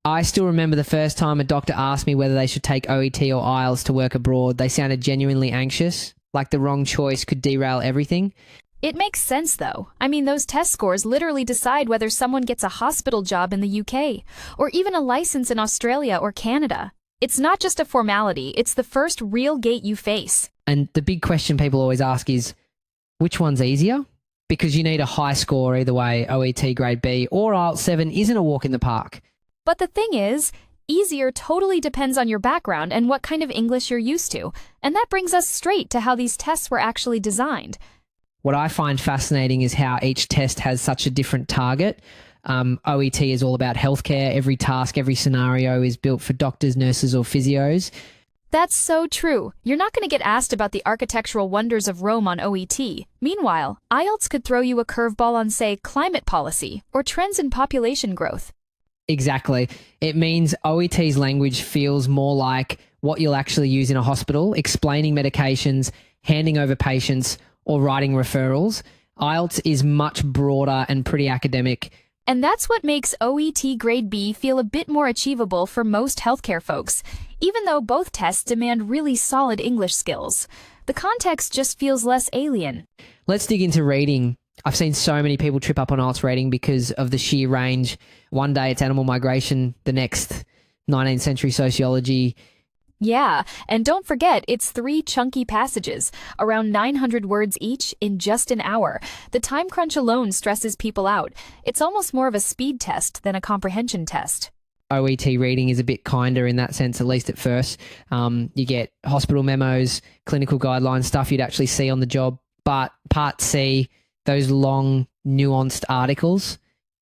I still remember the first time a doctor asked me whether they should take OET or IELTS to work abroad. They sounded genuinely anxious, like the wrong choice could derail everything. It makes sense, though. I mean, those test scores literally decide whether someone gets a hospital job in the UK, or even a license in Australia or Canada. It's not just a formality, it's the first real gate you face. And the big question people always ask is, which one's easier? Because you need a high score either way, OET grade B or IELTS 7 isn't a walk in the park. But the thing is, easier totally depends on your background and what kind of English you're used to. And that brings us straight to how these tests were actually designed. What I find fascinating is how each test has such a different target. OET is all about healthcare. Every task, every scenario is built for doctors, nurses, or physios. That's so true. You're not going to get asked about the architectural wonders of Rome on OET. Meanwhile, IELTS could throw you a curveball on, say, climate policy or trends in population growth. Exactly. It means OET's language feels more like what you'll actually use in a hospital, explaining medications, handing over patients, or writing referrals. IELTS is much broader and pretty academic. And that's what makes OET grade B feel a bit more achievable for most healthcare folks, even though both tests demand really solid English skills. The context just feels less alien. Let's dig into reading. I've seen so many people trip up on IELTS reading because of the sheer range. One day it's animal migration, the next 19th century sociology. Yeah, and don't forget, it's 3 chunky passages, around 900 words each in just an hour. The time crunch alone stresses people out. It's almost more of a speed test than a comprehension test. OET reading is a bit kinder in that sense, at least at first. You get hospital memos, clinical guidelines, stuff you'd actually see on the job. But Part C, those long, nuanced articles,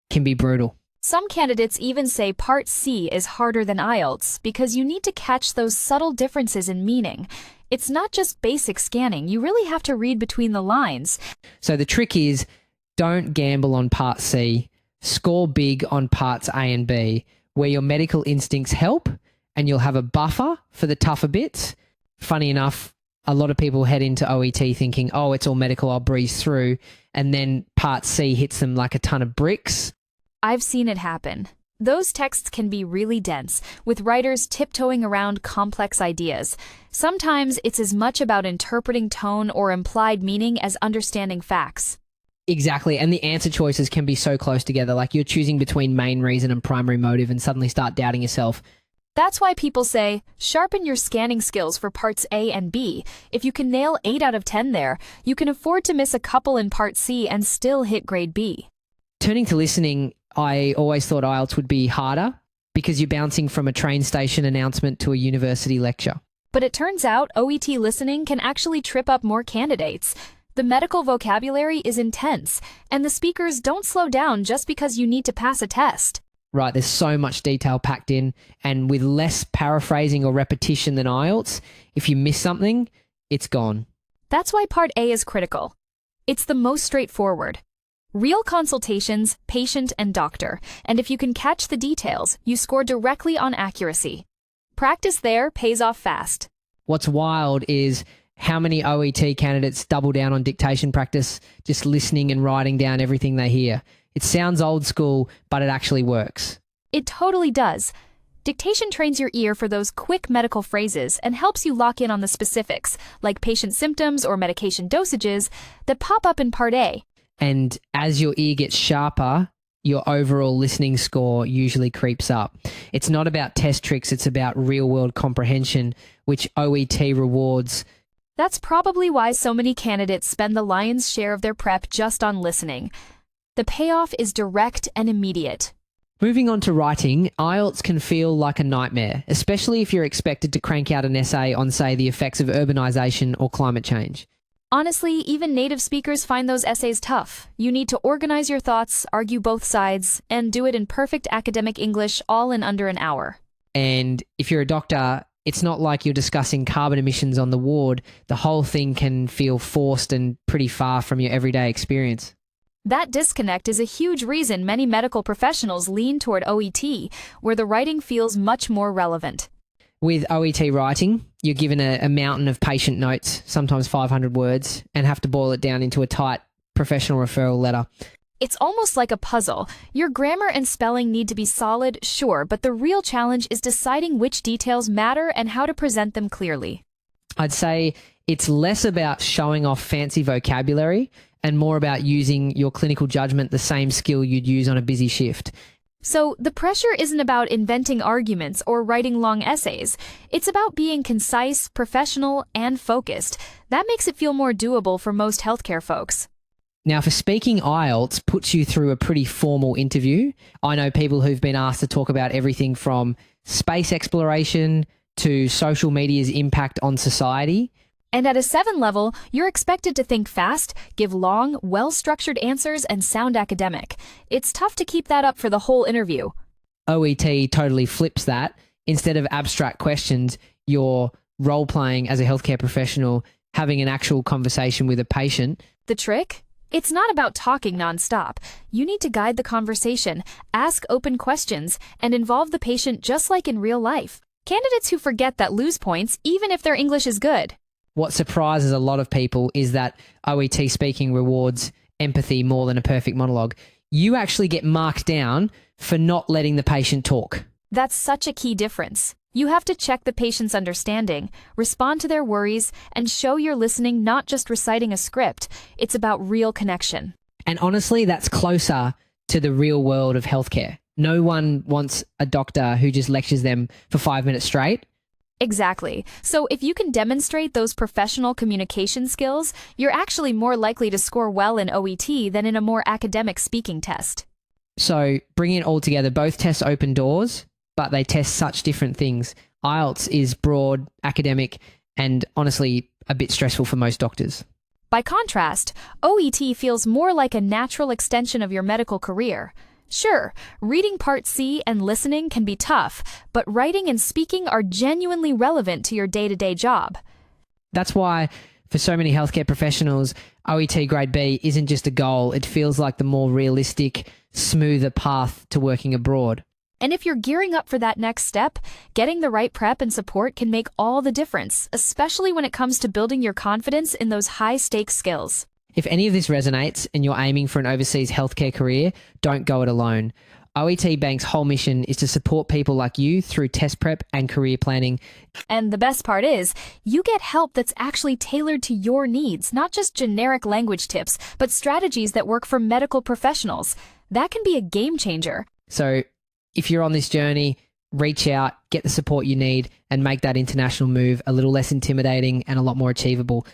can be brutal. Some candidates even say Part C is harder than IELTS because you need to catch those subtle differences in meaning. It's not just basic scanning. You really have to read between the lines. So the trick is, don't gamble on Part C. Score big on Parts A and B, where your medical instincts help and you'll have a buffer for the tougher bits. Funny enough, a lot of people head into OET thinking, oh, it's all medical, I'll breeze through. And then Part C hits them like a ton of bricks. I've seen it happen. Those texts can be really dense, with writers tiptoeing around complex ideas. Sometimes it's as much about interpreting tone or implied meaning as understanding facts. Exactly, and the answer choices can be so close together, like you're choosing between main reason and primary motive and suddenly start doubting yourself. That's why people say, sharpen your scanning skills for Parts A and B. If you can nail 8 out of 10 there, you can afford to miss a couple in Part C and still hit grade B. Turning to listening, I always thought IELTS would be harder because you're bouncing from a train station announcement to a university lecture. But it turns out OET listening can actually trip up more candidates. The medical vocabulary is intense, and the speakers don't slow down just because you need to pass a test. Right, there's so much detail packed in, and with less paraphrasing or repetition than IELTS, if you miss something, it's gone. That's why Part A is critical. It's the most straightforward. Real consultations, patient and doctor, and if you can catch the details, you score directly on accuracy. Practice there pays off fast. What's wild is how many OET candidates double down on dictation practice, just listening and writing down everything they hear. It sounds old school, but it actually works. It totally does. Dictation trains your ear for those quick medical phrases and helps you lock in on the specifics, like patient symptoms or medication dosages, that pop up in Part A. And as your ear gets sharper, your overall listening score usually creeps up. It's not about test tricks, it's about real-world comprehension, which OET rewards. That's probably why so many candidates spend the lion's share of their prep just on listening. The payoff is direct and immediate. Moving on to writing, IELTS can feel like a nightmare, especially if you're expected to crank out an essay on, say, the effects of urbanisation or climate change. Honestly, even native speakers find those essays tough. You need to organize your thoughts, argue both sides, and do it in perfect academic English all in under an hour. And if you're a doctor, it's not like you're discussing carbon emissions on the ward. The whole thing can feel forced and pretty far from your everyday experience. That disconnect is a huge reason many medical professionals lean toward OET, where the writing feels much more relevant. With OET writing, you're given a mountain of patient notes, sometimes 500 words, and have to boil it down into a tight professional referral letter. It's almost like a puzzle. Your grammar and spelling need to be solid, sure, but the real challenge is deciding which details matter and how to present them clearly. I'd say it's less about showing off fancy vocabulary and more about using your clinical judgment, the same skill you'd use on a busy shift. So the pressure isn't about inventing arguments or writing long essays. It's about being concise, professional, and focused. That makes it feel more doable for most healthcare folks. Now, for speaking, IELTS puts you through a pretty formal interview. I know people who've been asked to talk about everything from space exploration to social media's impact on society. And at a 7 level, you're expected to think fast, give long, well-structured answers, and sound academic. It's tough to keep that up for the whole interview. OET totally flips that. Instead of abstract questions, you're role-playing as a healthcare professional, having an actual conversation with a patient. The trick? It's not about talking nonstop. You need to guide the conversation, ask open questions, and involve the patient just like in real life. Candidates who forget that lose points, even if their English is good. What surprises a lot of people is that OET speaking rewards empathy more than a perfect monologue. You actually get marked down for not letting the patient talk. That's such a key difference. You have to check the patient's understanding, respond to their worries, and show you're listening, not just reciting a script. It's about real connection. And honestly, that's closer to the real world of healthcare. No one wants a doctor who just lectures them for 5 minutes straight. Exactly. So if you can demonstrate those professional communication skills, you're actually more likely to score well in OET than in a more academic speaking test. So bringing it all together, both tests open doors, but they test such different things. IELTS is broad, academic, and honestly a bit stressful for most doctors. By contrast, OET feels more like a natural extension of your medical career. Sure, reading Part C and listening can be tough, but writing and speaking are genuinely relevant to your day-to-day job. That's why, for so many healthcare professionals, OET Grade B isn't just a goal. It feels like the more realistic, smoother path to working abroad. And if you're gearing up for that next step, getting the right prep and support can make all the difference, especially when it comes to building your confidence in those high-stakes skills. If any of this resonates and you're aiming for an overseas healthcare career, don't go it alone. OET Bank's whole mission is to support people like you through test prep and career planning. And the best part is, you get help that's actually tailored to your needs, not just generic language tips, but strategies that work for medical professionals. That can be a game changer. So if you're on this journey, reach out, get the support you need, and make that international move a little less intimidating and a lot more achievable.